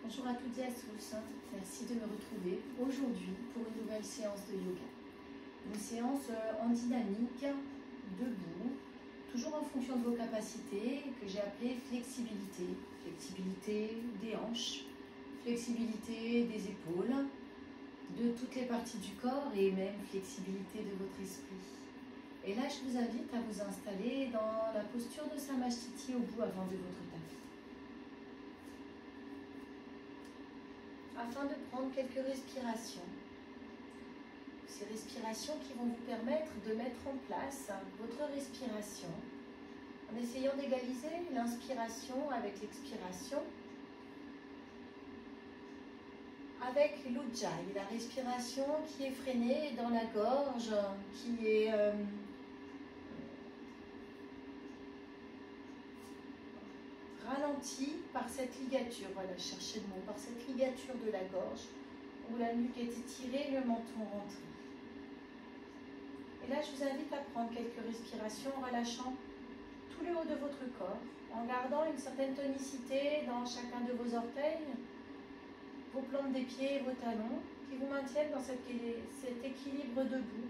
Bonjour à toutes et à tous, merci de me retrouver aujourd'hui pour une nouvelle séance de yoga. Une séance en dynamique, debout, toujours en fonction de vos capacités, que j'ai appelée flexibilité. Flexibilité des hanches, flexibilité des épaules, de toutes les parties du corps et même flexibilité de votre esprit. Et là, je vous invite à vous installer dans la posture de Samasthiti au bout avant de votre tapis. Afin de prendre quelques respirations. Ces respirations qui vont vous permettre de mettre en place votre respiration en essayant d'égaliser l'inspiration avec l'expiration avec l'ujjayi, la respiration qui est freinée dans la gorge, qui est ralentie par cette ligature, voilà, cherchez le mot, par cette ligature de la gorge où la nuque est étirée, le menton rentré. Et là, je vous invite à prendre quelques respirations en relâchant tout le haut de votre corps, en gardant une certaine tonicité dans chacun de vos orteils, vos plantes des pieds et vos talons, qui vous maintiennent dans cet équilibre debout.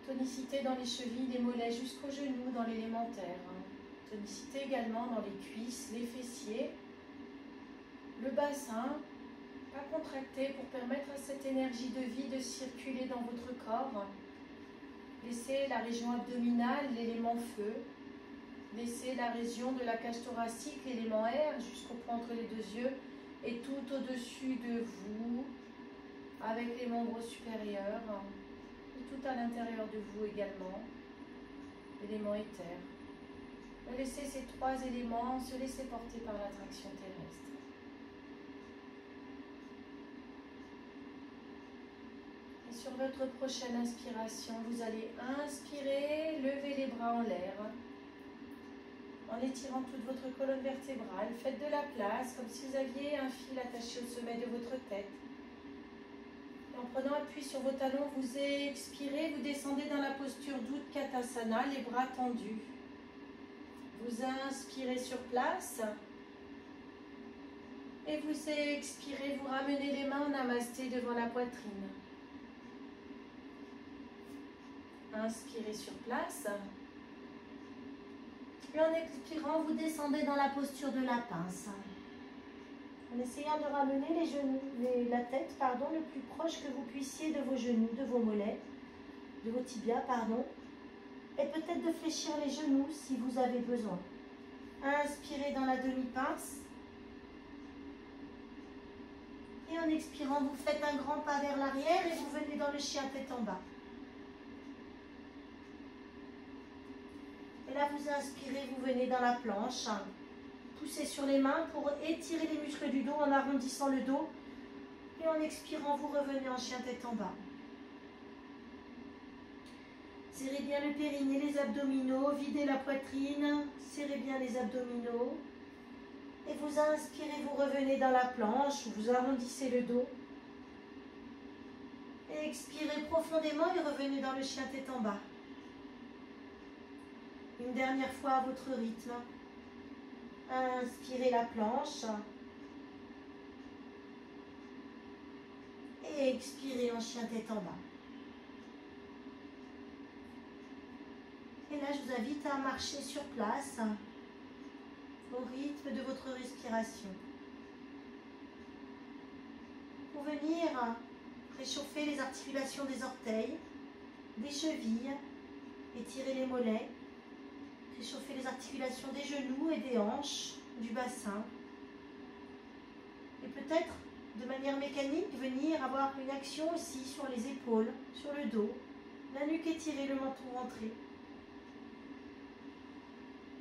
Tonicité dans les chevilles, les mollets jusqu'aux genoux, dans l'élémentaire. Tonicité également dans les cuisses, les fessiers, le bassin, pas contracté pour permettre à cette énergie de vie de circuler dans votre corps. Laissez la région abdominale, l'élément feu. Laissez la région de la cage thoracique, l'élément air, jusqu'au point entre les deux yeux. Et tout au-dessus de vous, avec les membres supérieurs. Et tout à l'intérieur de vous également, l'élément éther. Laissez ces trois éléments se laisser porter par l'attraction terrestre. Et sur votre prochaine inspiration, vous allez inspirer, lever les bras en l'air. En étirant toute votre colonne vertébrale, faites de la place comme si vous aviez un fil attaché au sommet de votre tête. Et en prenant appui sur vos talons, vous expirez, vous descendez dans la posture d'Utkatasana, les bras tendus. Vous inspirez sur place et vous expirez, vous ramenez les mains en namasté devant la poitrine. Inspirez sur place et en expirant, vous descendez dans la posture de la pince. En essayant de ramener les genoux, la tête le plus proche que vous puissiez de vos genoux, de vos mollets, de vos tibias, et peut-être de fléchir les genoux si vous avez besoin. Inspirez dans la demi-pince. Et en expirant, vous faites un grand pas vers l'arrière et vous venez dans le chien tête en bas. Et là, vous inspirez, vous venez dans la planche. Poussez sur les mains pour étirer les muscles du dos en arrondissant le dos. Et en expirant, vous revenez en chien tête en bas. Serrez bien le périnée, les abdominaux, videz la poitrine, serrez bien les abdominaux. Et vous inspirez, vous revenez dans la planche, vous arrondissez le dos. Et expirez profondément et revenez dans le chien tête en bas. Une dernière fois à votre rythme. Inspirez la planche. Et expirez en chien tête en bas. Et là, je vous invite à marcher sur place au rythme de votre respiration. Pour venir réchauffer les articulations des orteils, des chevilles, étirer les mollets, réchauffer les articulations des genoux et des hanches, du bassin. Et peut-être, de manière mécanique, venir avoir une action aussi sur les épaules, sur le dos, la nuque étirée, le menton rentré.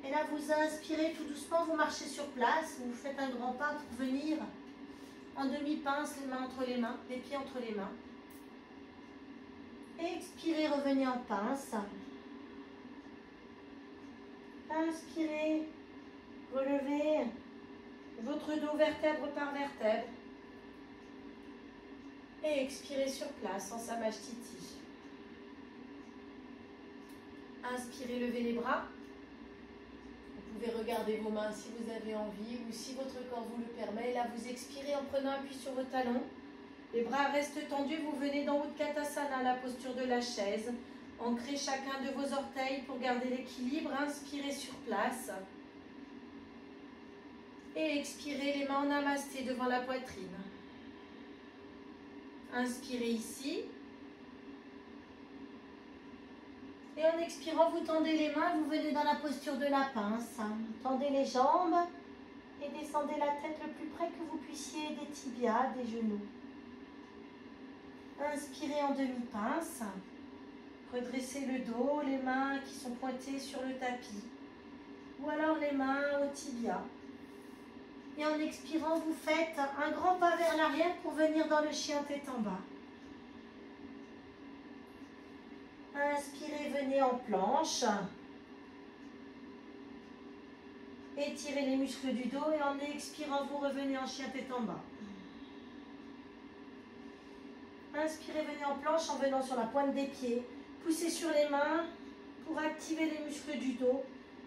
Et là, vous inspirez tout doucement, vous marchez sur place, vous faites un grand pas pour venir en demi-pince, les mains entre les mains, les pieds entre les mains. Et expirez, revenez en pince. Inspirez, relevez votre dos vertèbre par vertèbre. Et expirez sur place en Samasthiti. Inspirez, levez les bras. pouvez regarder vos mains si vous avez envie ou si votre corps vous le permet. Là, vous expirez en prenant appui sur vos talons. Les bras restent tendus. Vous venez dans Utkatasana, la posture de la chaise. Ancrez chacun de vos orteils pour garder l'équilibre. Inspirez sur place. Et expirez les mains en namasté devant la poitrine. Inspirez ici. Et en expirant, vous tendez les mains, vous venez dans la posture de la pince. Tendez les jambes et descendez la tête le plus près que vous puissiez des tibias, des genoux. Inspirez en demi-pince. Redressez le dos, les mains qui sont pointées sur le tapis. Ou alors les mains au tibia. Et en expirant, vous faites un grand pas vers l'arrière pour venir dans le chien tête en bas. Inspirez, venez en planche. Étirez les muscles du dos et en expirant, vous revenez en chien tête en bas. Inspirez, venez en planche en venant sur la pointe des pieds. Poussez sur les mains pour activer les muscles du dos.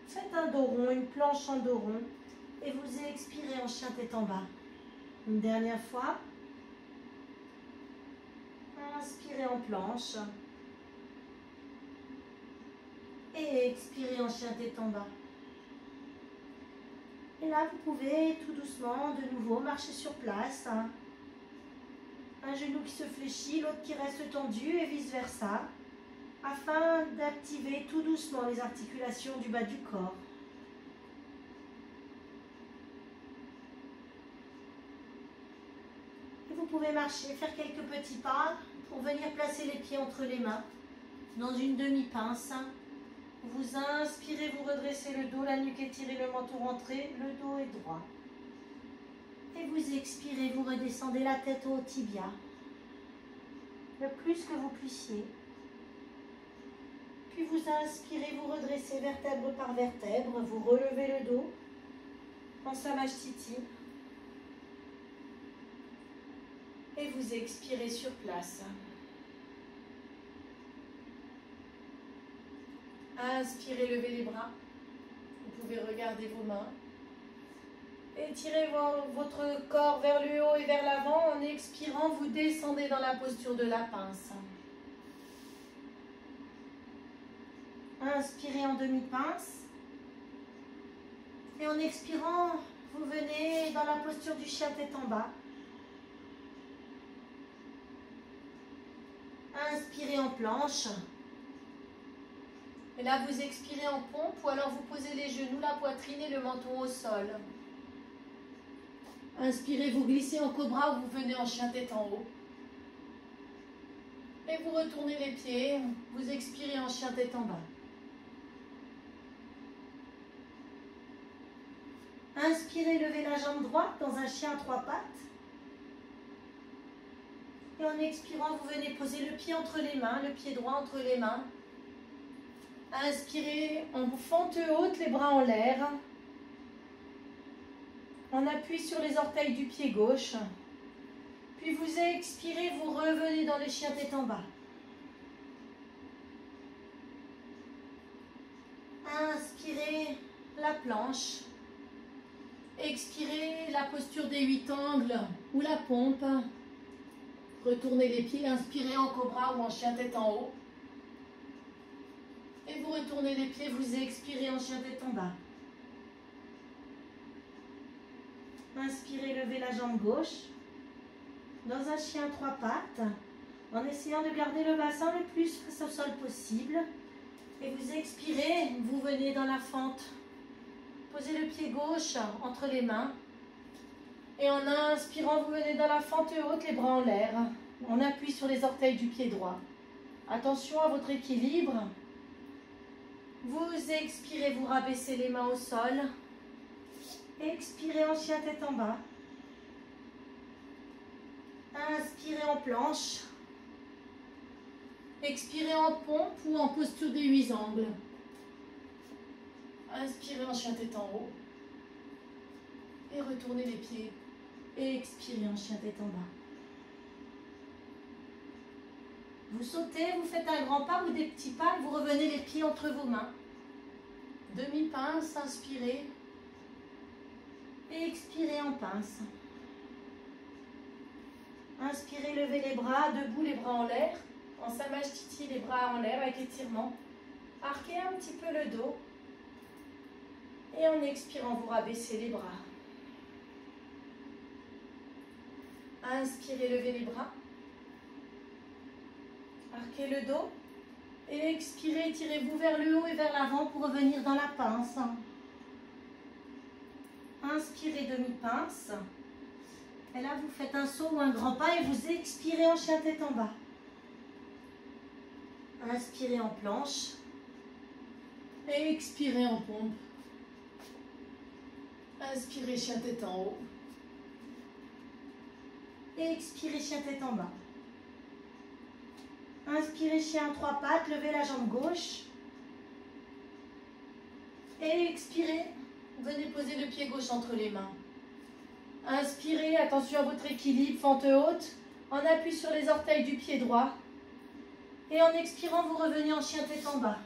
Faites un dos rond, une planche en dos rond. Et vous expirez en chien tête en bas. Une dernière fois. Inspirez en planche. Et expirez en chien tête en bas. Et là, vous pouvez tout doucement, de nouveau, marcher sur place. Un genou qui se fléchit, l'autre qui reste tendu et vice-versa, afin d'activer tout doucement les articulations du bas du corps. Et vous pouvez marcher, faire quelques petits pas pour venir placer les pieds entre les mains dans une demi-pince. Vous inspirez, vous redressez le dos, la nuque étirée, le menton rentré, le dos est droit. Et vous expirez, vous redescendez la tête au tibia, le plus que vous puissiez. Puis vous inspirez, vous redressez vertèbre par vertèbre, vous relevez le dos en Samasthiti. Et vous expirez sur place. Inspirez, levez les bras. Vous pouvez regarder vos mains. Étirez votre corps vers le haut et vers l'avant. En expirant, vous descendez dans la posture de la pince. Inspirez en demi-pince. Et en expirant, vous venez dans la posture du chien tête en bas. Inspirez en planche. Et là, vous expirez en pompe ou alors vous posez les genoux, la poitrine et le menton au sol. Inspirez, vous glissez en cobra ou vous venez en chien tête en haut. Et vous retournez les pieds, vous expirez en chien tête en bas. Inspirez, levez la jambe droite dans un chien à trois pattes. Et en expirant, vous venez poser le pied entre les mains, le pied droit entre les mains. Inspirez en fente haute, les bras en l'air. On appuie sur les orteils du pied gauche. Puis vous expirez, vous revenez dans le chien tête en bas. Inspirez la planche. Expirez la posture des 8 angles ou la pompe. Retournez les pieds, inspirez en cobra ou en chien tête en haut. Et vous retournez les pieds, vous expirez en chien tête en bas. Inspirez, levez la jambe gauche dans un chien à trois pattes en essayant de garder le bassin le plus face au sol possible. Et vous expirez, vous venez dans la fente. Posez le pied gauche entre les mains. Et en inspirant, vous venez dans la fente haute, les bras en l'air. On appuie sur les orteils du pied droit. Attention à votre équilibre. Vous expirez, vous rabaissez les mains au sol. Expirez en chien tête en bas. Inspirez en planche. Expirez en pompe ou en posture des 8 angles. Inspirez en chien tête en haut. Et retournez les pieds. Et expirez en chien tête en bas. Vous sautez, vous faites un grand pas ou des petits pas et vous revenez les pieds entre vos mains. Demi-pince, inspirez. Et expirez en pince. Inspirez, levez les bras, debout, les bras en l'air. En Samasthiti, les bras en l'air avec étirement. Arquez un petit peu le dos. Et en expirant, vous rabaissez les bras. Inspirez, levez les bras. Arquez le dos. Et expirez, tirez-vous vers le haut et vers l'avant pour revenir dans la pince. Inspirez, demi-pince. Et là, vous faites un saut ou un grand pas et vous expirez en chien tête en bas. Inspirez en planche. Et expirez en pompe. Inspirez, chien tête en haut. Et expirez, chien tête en bas. Inspirez, chien en trois pattes, levez la jambe gauche. Et expirez. Venez poser le pied gauche entre les mains. Inspirez, attention à votre équilibre, fente haute. En appui sur les orteils du pied droit. Et en expirant, vous revenez en chien tête en bas.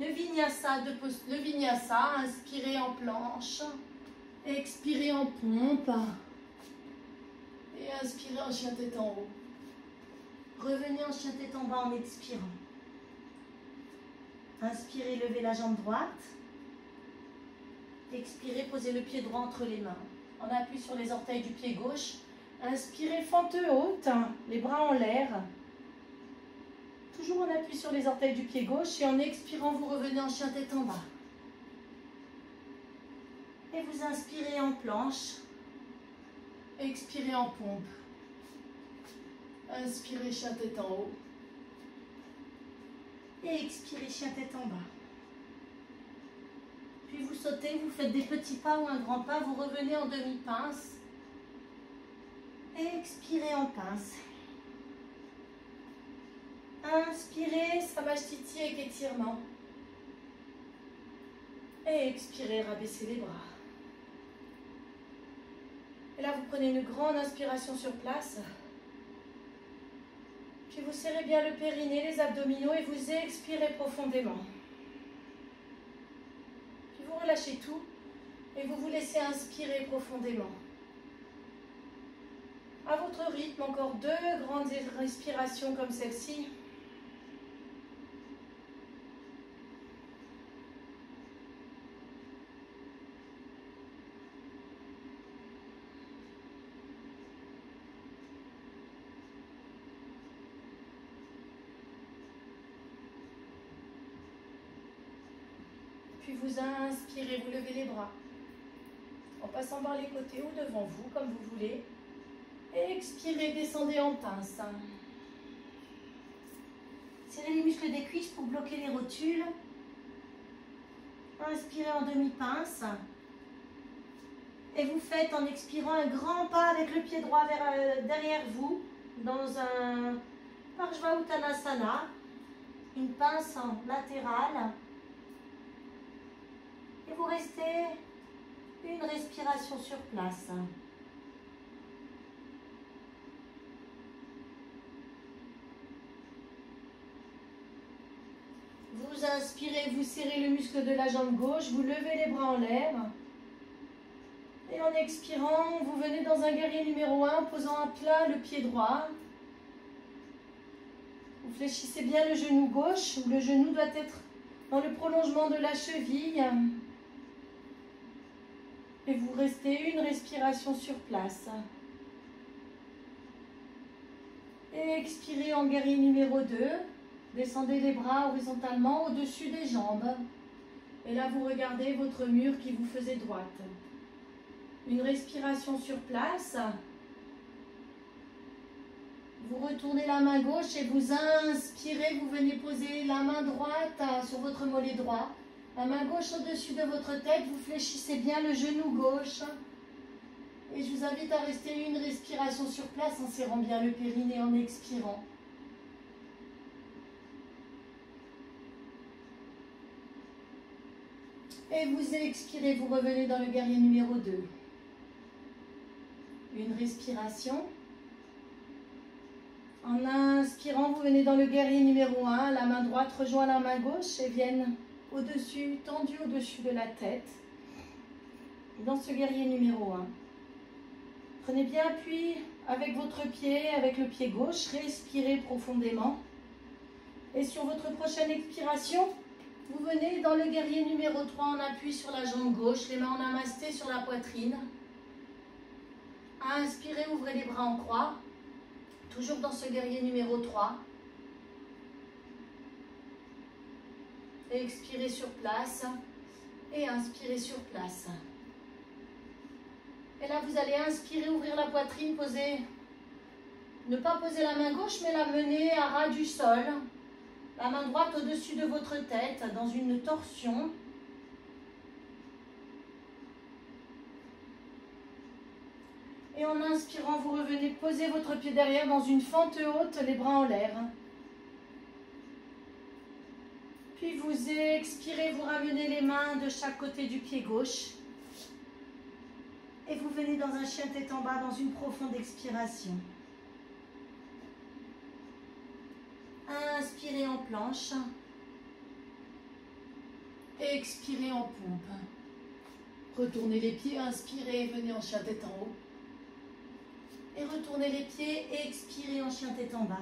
Le vinyasa, inspirez en planche. Expirez en pompe. Et inspirez en chien tête en haut. Revenez en chien tête en bas en expirant. Inspirez, levez la jambe droite. Expirez, posez le pied droit entre les mains. En appui sur les orteils du pied gauche. Inspirez, fente haute, les bras en l'air. Toujours en appui sur les orteils du pied gauche. Et en expirant, vous revenez en chien tête en bas. Et vous inspirez en planche. Expirez en pompe. Inspirez, chien tête en haut. Et expirez, chien tête en bas. Puis vous sautez, vous faites des petits pas ou un grand pas, vous revenez en demi-pince. Et expirez en pince. Inspirez, Samasthiti avec étirement. Et expirez, rabaissez les bras. Et là, vous prenez une grande inspiration sur place. Puis vous serrez bien le périnée, les abdominaux et vous expirez profondément. Puis vous relâchez tout et vous vous laissez inspirer profondément. À votre rythme, encore 2 grandes respirations comme celle-ci. Puis vous inspirez, vous levez les bras. En passant par les côtés ou devant vous, comme vous voulez. Et expirez, descendez en pince. Serrez les muscles des cuisses pour bloquer les rotules. Inspirez en demi-pince. Et vous faites en expirant un grand pas avec le pied droit derrière vous dans un Parshva-Uttanasana, une pince en latérale. Et vous restez une respiration sur place. Vous inspirez, vous serrez le muscle de la jambe gauche, vous levez les bras en l'air. Et en expirant, vous venez dans un guerrier numéro 1, posant à plat le pied droit. Vous fléchissez bien le genou gauche, où le genou doit être dans le prolongement de la cheville. Et vous restez une respiration sur place. Et expirez en guerrier numéro 2. Descendez les bras horizontalement au-dessus des jambes. Et là, vous regardez votre mur qui vous faisait droite. Une respiration sur place. Vous retournez la main gauche et vous inspirez. Vous venez poser la main droite sur votre mollet droit. La main gauche au-dessus de votre tête. Vous fléchissez bien le genou gauche. Et je vous invite à rester une respiration sur place en serrant bien le périnée en expirant. Et vous expirez, vous revenez dans le guerrier numéro 2. Une respiration. En inspirant, vous venez dans le guerrier numéro 1. La main droite rejoint la main gauche et viennent au-dessus, tendus au-dessus de la tête. Dans ce guerrier numéro 1. Prenez bien appui avec votre pied, avec le pied gauche. Respirez profondément. Et sur votre prochaine expiration, vous venez dans le guerrier numéro 3 en appui sur la jambe gauche, les mains en namasté sur la poitrine. Inspirez, ouvrez les bras en croix. Toujours dans ce guerrier numéro 3. Expirez sur place et inspirez sur place. Et là, vous allez inspirer, ouvrir la poitrine, poser, ne pas poser la main gauche, mais la mener à ras du sol. La main droite au-dessus de votre tête, dans une torsion. Et en inspirant, vous revenez poser votre pied derrière dans une fente haute, les bras en l'air. Puis vous expirez, vous ramenez les mains de chaque côté du pied gauche. Et vous venez dans un chien tête en bas, dans une profonde expiration. Inspirez en planche. Expirez en pompe. Retournez les pieds, inspirez, venez en chien tête en haut. Et retournez les pieds et expirez en chien tête en bas.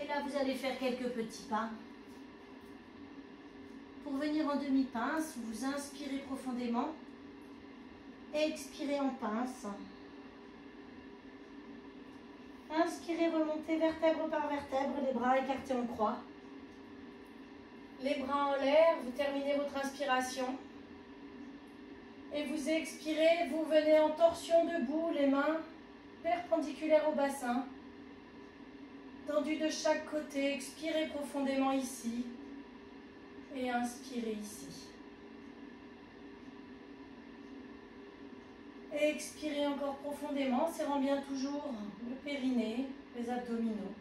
Et là, vous allez faire quelques petits pas. Pour venir en demi-pince, vous inspirez profondément. Expirez en pince. Inspirez, remontez vertèbre par vertèbre, les bras écartés en croix. Les bras en l'air, vous terminez votre inspiration. Et vous expirez, vous venez en torsion debout, les mains perpendiculaires au bassin. Tendues de chaque côté, expirez profondément ici. Et inspirez ici. Et expirez encore profondément, serrant bien toujours le périnée, les abdominaux.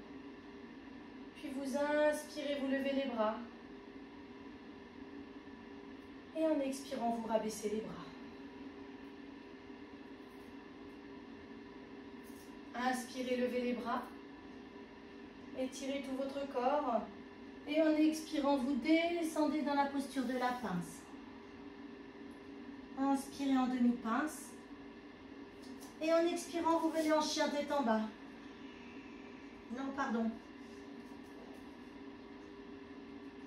Puis vous inspirez, vous levez les bras. Et en expirant, vous rabaissez les bras. Inspirez, levez les bras. Étirez tout votre corps. Et en expirant, vous descendez dans la posture de la pince. Inspirez en demi-pince. Et en expirant, vous venez en chien tête en bas. Non, pardon.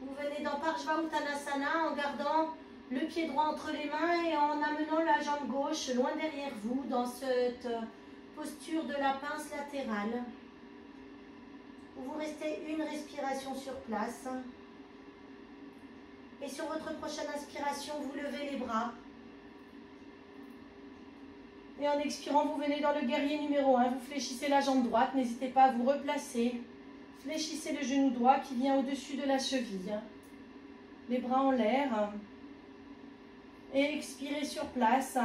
Vous venez dans Parshvauttanasana en gardant le pied droit entre les mains et en amenant la jambe gauche loin derrière vous dans cette posture de la pince latérale. Vous restez une respiration sur place. Et sur votre prochaine inspiration, vous levez les bras. Et en expirant, vous venez dans le guerrier numéro 1. Vous fléchissez la jambe droite. N'hésitez pas à vous replacer. Fléchissez le genou droit qui vient au-dessus de la cheville. Les bras en l'air. Et expirez sur place.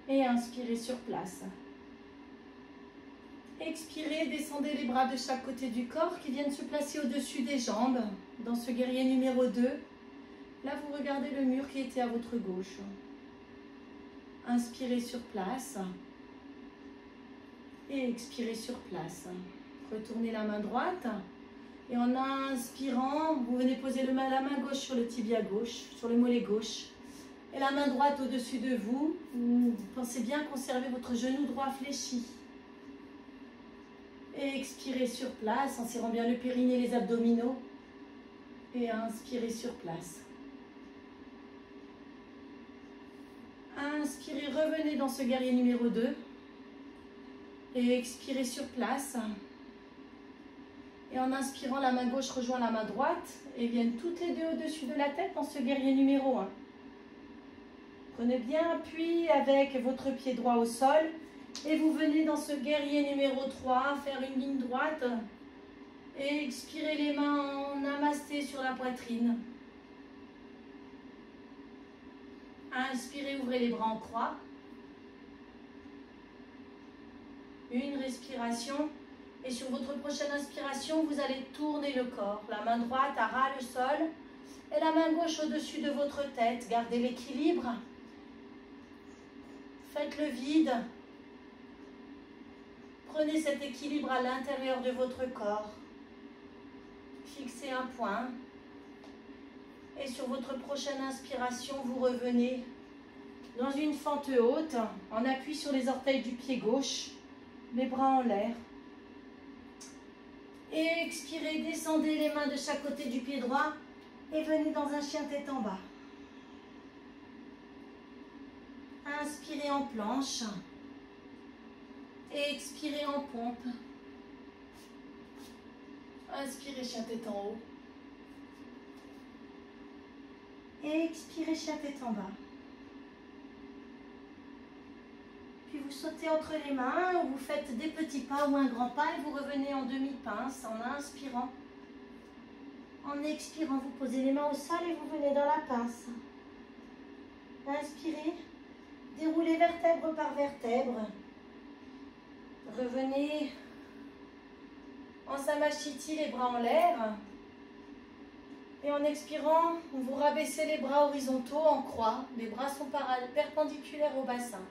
Et inspirez sur place. Expirez, descendez les bras de chaque côté du corps qui viennent se placer au-dessus des jambes. Dans ce guerrier numéro 2. Là, vous regardez le mur qui était à votre gauche. Inspirez sur place. Et expirez sur place. Retournez la main droite. Et en inspirant, vous venez poser la main gauche sur le tibia gauche, sur le mollet gauche. Et la main droite au-dessus de vous. Vous pensez bien conserver votre genou droit fléchi. Et expirez sur place en serrant bien le périnée, les abdominaux. Et inspirez sur place. Inspirez, revenez dans ce guerrier numéro 2. Et expirez sur place. Et en inspirant, la main gauche rejoint la main droite. Et viennent toutes les deux au-dessus de la tête dans ce guerrier numéro 1. Prenez bien appui avec votre pied droit au sol. Et vous venez dans ce guerrier numéro 3, faire une ligne droite. Et expirez les mains en namasté sur la poitrine. Inspirez, ouvrez les bras en croix. Une respiration. Et sur votre prochaine inspiration, vous allez tourner le corps. La main droite à ras le sol. Et la main gauche au-dessus de votre tête. Gardez l'équilibre. Faites le vide. Prenez cet équilibre à l'intérieur de votre corps. Fixez un point. Et sur votre prochaine inspiration, vous revenez dans une fente haute, en appui sur les orteils du pied gauche, les bras en l'air. Et expirez, descendez les mains de chaque côté du pied droit et venez dans un chien tête en bas. Inspirez en planche et expirez en pompe. Inspirez, chien tête en haut. Et expirez, chien tête en bas. Puis vous sautez entre les mains, ou vous faites des petits pas ou un grand pas et vous revenez en demi-pince en inspirant. En expirant, vous posez les mains au sol et vous venez dans la pince. Inspirez, déroulez vertèbre par vertèbre. Revenez en Samashiti, les bras en l'air. Et en expirant, vous rabaissez les bras horizontaux en croix. Les bras sont perpendiculaires au bassin.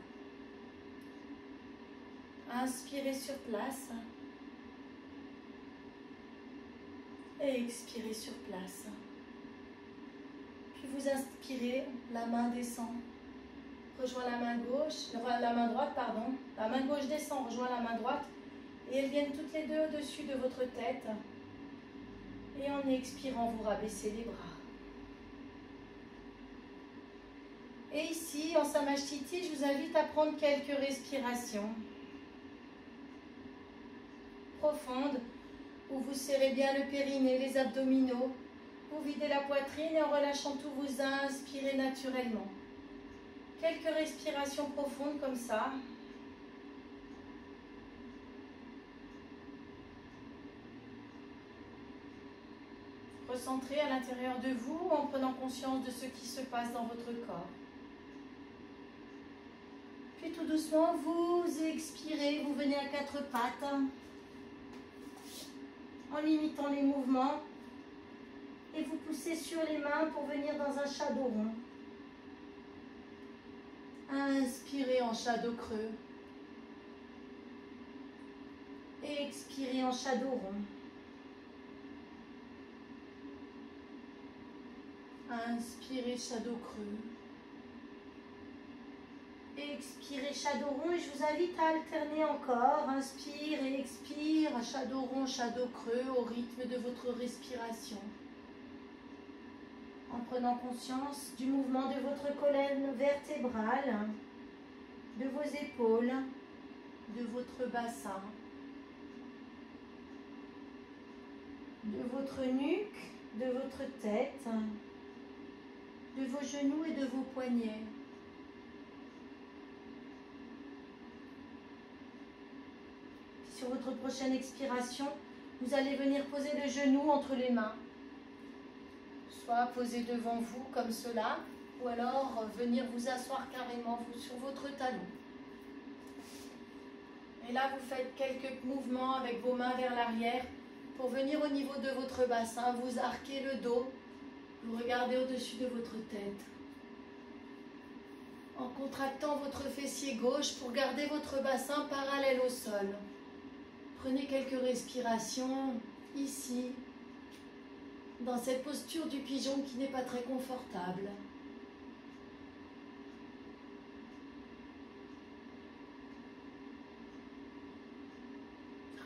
Inspirez sur place. Et expirez sur place. Puis vous inspirez, la main descend. Rejoint la main gauche, la main droite, pardon. La main gauche descend, rejoint la main droite. Et elles viennent toutes les deux au-dessus de votre tête. Et en expirant, vous rabaissez les bras. Et ici, en Samashiti, je vous invite à prendre quelques respirations profondes où vous serrez bien le périnée, les abdominaux. Vous videz la poitrine et en relâchant tout, vous inspirez naturellement. Quelques respirations profondes comme ça. Recentrez à l'intérieur de vous en prenant conscience de ce qui se passe dans votre corps. Puis tout doucement, vous expirez, vous venez à quatre pattes en limitant les mouvements et vous poussez sur les mains pour venir dans un shadow rond. Inspirez en shadow creux et expirez en shadow rond. Inspirez shadow creux. Expirez shadow rond et je vous invite à alterner encore. Inspire et expire, shadow rond, shadow creux au rythme de votre respiration. En prenant conscience du mouvement de votre colonne vertébrale, de vos épaules, de votre bassin, de votre nuque, de votre tête, de vos genoux et de vos poignets. Sur votre prochaine expiration, vous allez venir poser le genou entre les mains. Soit posé devant vous comme cela, ou alors venir vous asseoir carrément sur votre talon. Et là, vous faites quelques mouvements avec vos mains vers l'arrière pour venir au niveau de votre bassin, vous arquez le dos, vous regardez au-dessus de votre tête. En contractant votre fessier gauche pour garder votre bassin parallèle au sol. Prenez quelques respirations ici, dans cette posture du pigeon qui n'est pas très confortable.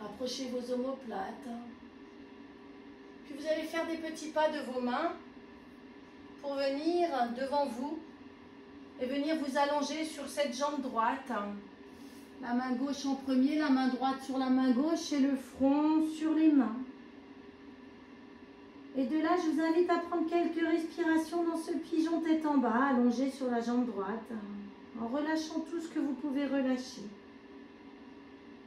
Rapprochez vos omoplates. Puis vous allez faire des petits pas de vos mains pour venir devant vous et venir vous allonger sur cette jambe droite. La main gauche en premier, la main droite sur la main gauche et le front sur les mains. Et de là, je vous invite à prendre quelques respirations dans ce pigeon tête en bas, allongé sur la jambe droite, en relâchant tout ce que vous pouvez relâcher.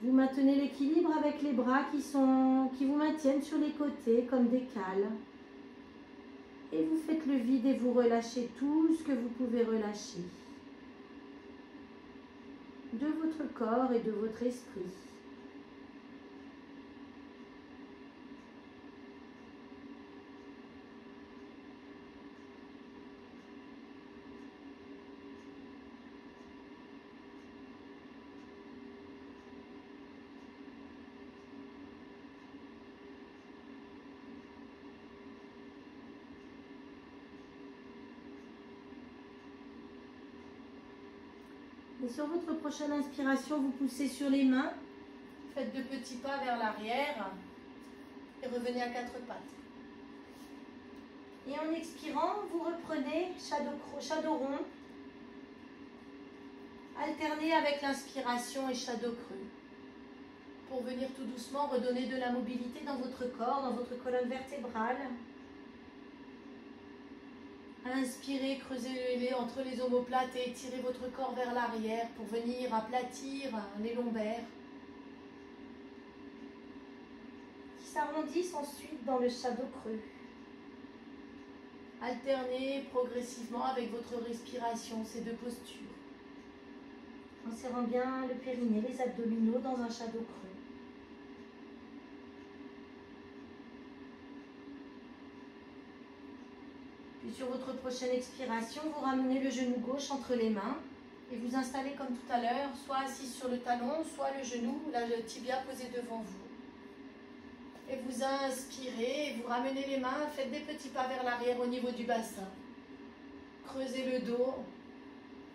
Vous maintenez l'équilibre avec les bras qui vous maintiennent sur les côtés comme des cales. Et vous faites le vide et vous relâchez tout ce que vous pouvez relâcher. De votre corps et de votre esprit. Et sur votre prochaine inspiration, vous poussez sur les mains. Faites de petits pas vers l'arrière et revenez à quatre pattes. Et en expirant, vous reprenez shadow rond. Alternez avec l'inspiration et shadow creux. Pour venir tout doucement redonner de la mobilité dans votre corps, dans votre colonne vertébrale. Inspirez, creusez entre les omoplates et étirez votre corps vers l'arrière pour venir aplatir les lombaires. Qui s'arrondissent ensuite dans le shadow creux. Alternez progressivement avec votre respiration ces deux postures. En serrant bien le périnée, les abdominaux dans un shadow creux. Puis sur votre prochaine expiration, vous ramenez le genou gauche entre les mains et vous installez comme tout à l'heure, soit assis sur le talon, soit le genou, le tibia posé devant vous. Et vous inspirez, vous ramenez les mains, faites des petits pas vers l'arrière au niveau du bassin. Creusez le dos,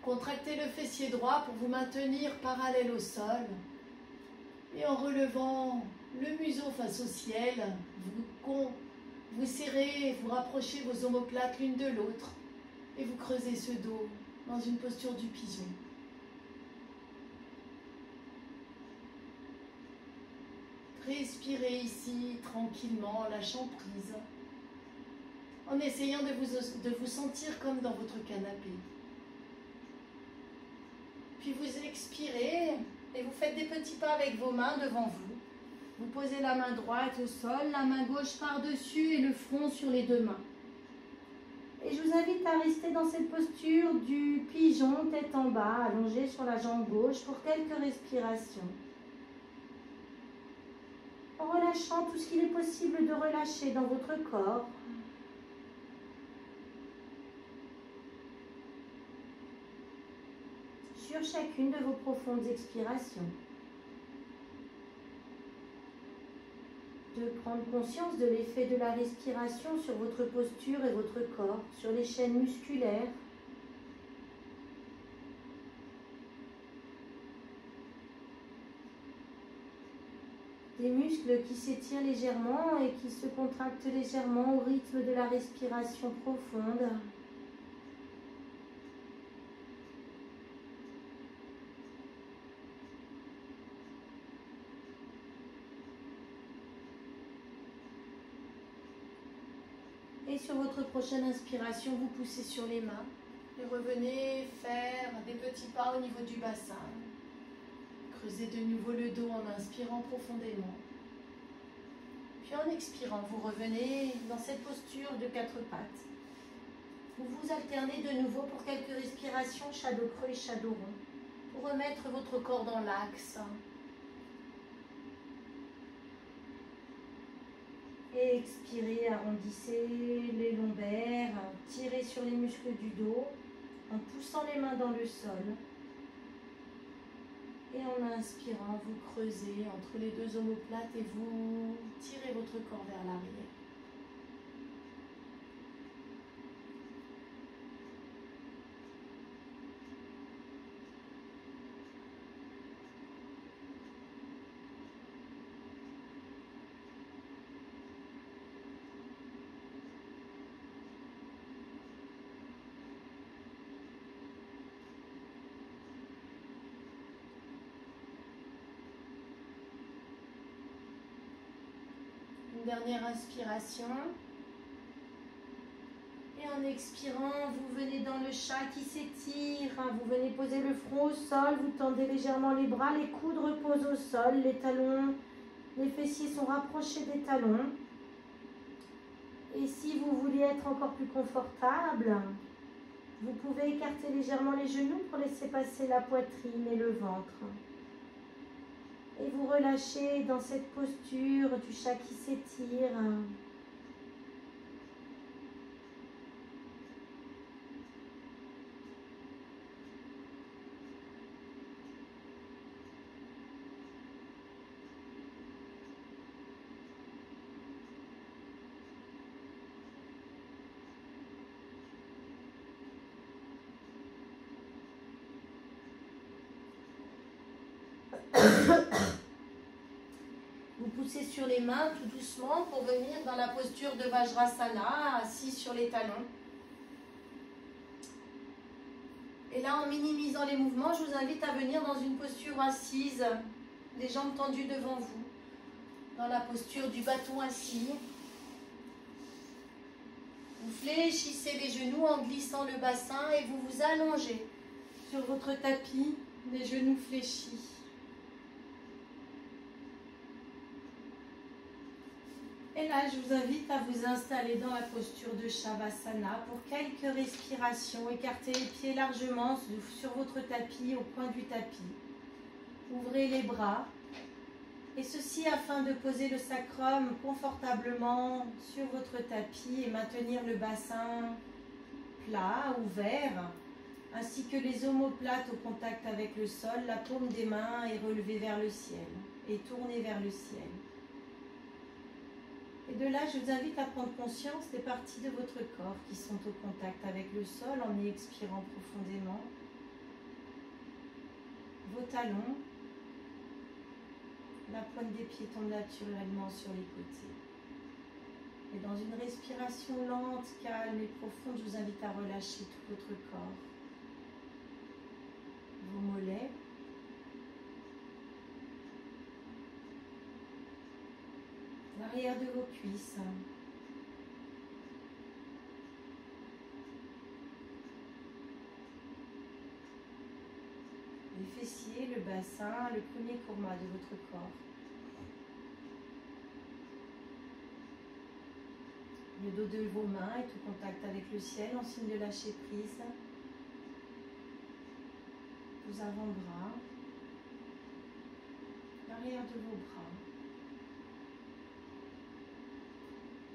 contractez le fessier droit pour vous maintenir parallèle au sol. Et en relevant le museau face au ciel, vous serrez, vous rapprochez vos omoplates l'une de l'autre et vous creusez ce dos dans une posture du pigeon. Respirez ici tranquillement, lâchant prise, en essayant de vous sentir comme dans votre canapé. Puis vous expirez et vous faites des petits pas avec vos mains devant vous. Vous posez la main droite au sol, la main gauche par-dessus et le front sur les deux mains. Et je vous invite à rester dans cette posture du pigeon, tête en bas, allongée sur la jambe gauche pour quelques respirations. En relâchant tout ce qu'il est possible de relâcher dans votre corps. Sur chacune de vos profondes expirations. De prendre conscience de l'effet de la respiration sur votre posture et votre corps, sur les chaînes musculaires. Des muscles qui s'étirent légèrement et qui se contractent légèrement au rythme de la respiration profonde. Et sur votre prochaine inspiration, vous poussez sur les mains et revenez faire des petits pas au niveau du bassin. Creusez de nouveau le dos en inspirant profondément. Puis en expirant, vous revenez dans cette posture de quatre pattes. Vous vous alternez de nouveau pour quelques respirations, shadow creux et shadow rond, pour remettre votre corps dans l'axe. Et expirez, arrondissez les lombaires, tirez sur les muscles du dos en poussant les mains dans le sol. Et en inspirant, vous creusez entre les deux omoplates et vous tirez votre corps vers l'arrière. Dernière inspiration. Et en expirant, vous venez dans le chat qui s'étire. Vous venez poser le front au sol, vous tendez légèrement les bras, les coudes reposent au sol, les talons, les fessiers sont rapprochés des talons. Et si vous voulez être encore plus confortable, vous pouvez écarter légèrement les genoux pour laisser passer la poitrine et le ventre. Et vous relâchez dans cette posture du chat qui s'étire. Vous poussez sur les mains tout doucement pour venir dans la posture de Vajrasana, assis sur les talons. Et là, en minimisant les mouvements, je vous invite à venir dans une posture assise, les jambes tendues devant vous, dans la posture du bâton assis. Vous fléchissez les genoux en glissant le bassin et vous vous allongez sur votre tapis, les genoux fléchis. Et là, je vous invite à vous installer dans la posture de Shavasana pour quelques respirations. Écartez les pieds largement sur votre tapis, au point du tapis. Ouvrez les bras. Et ceci afin de poser le sacrum confortablement sur votre tapis et maintenir le bassin plat, ouvert, ainsi que les omoplates au contact avec le sol. La paume des mains est relevée vers le ciel et tournée vers le ciel. Et de là, je vous invite à prendre conscience des parties de votre corps qui sont au contact avec le sol en y expirant profondément. Vos talons, la pointe des pieds tombe naturellement sur les côtés. Et dans une respiration lente, calme et profonde, je vous invite à relâcher tout votre corps. Vos mollets. L'arrière de vos cuisses. Les fessiers, le bassin, le premier kurma de votre corps. Le dos de vos mains est au contact avec le ciel en signe de lâcher prise. Vos avant-bras. L'arrière de vos bras.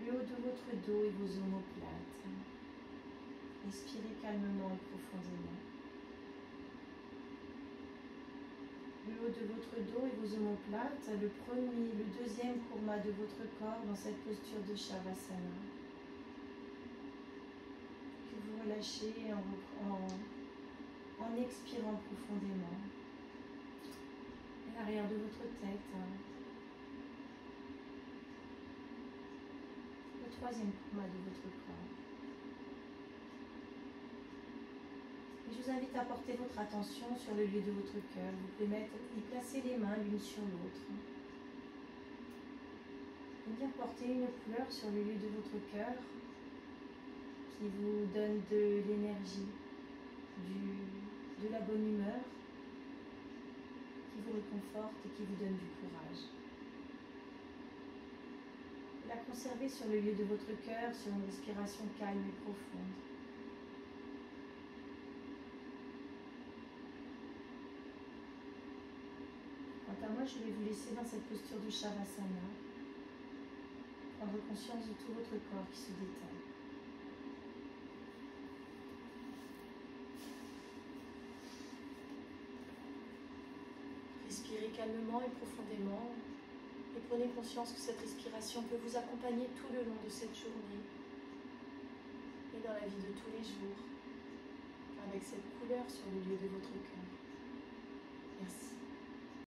Le haut de votre dos et vos omoplates. Respirez calmement et profondément. Le haut de votre dos et vos omoplates, le premier, le deuxième kurma de votre corps dans cette posture de Shavasana. Que vous relâchez en expirant profondément. L'arrière de votre tête. Troisième kurma de votre corps. Et je vous invite à porter votre attention sur le lieu de votre cœur. Vous pouvez y placer les mains l'une sur l'autre. Et bien porter une couleur sur le lieu de votre cœur qui vous donne de l'énergie, de la bonne humeur, qui vous réconforte et qui vous donne du courage. La conserver sur le lieu de votre cœur, sur une respiration calme et profonde. Quant à moi, je vais vous laisser dans cette posture de Shavasana, prendre conscience de tout votre corps qui se détend. Respirez calmement et profondément. Et prenez conscience que cette respiration peut vous accompagner tout le long de cette journée et dans la vie de tous les jours, avec cette couleur sur le lieu de votre cœur. Merci.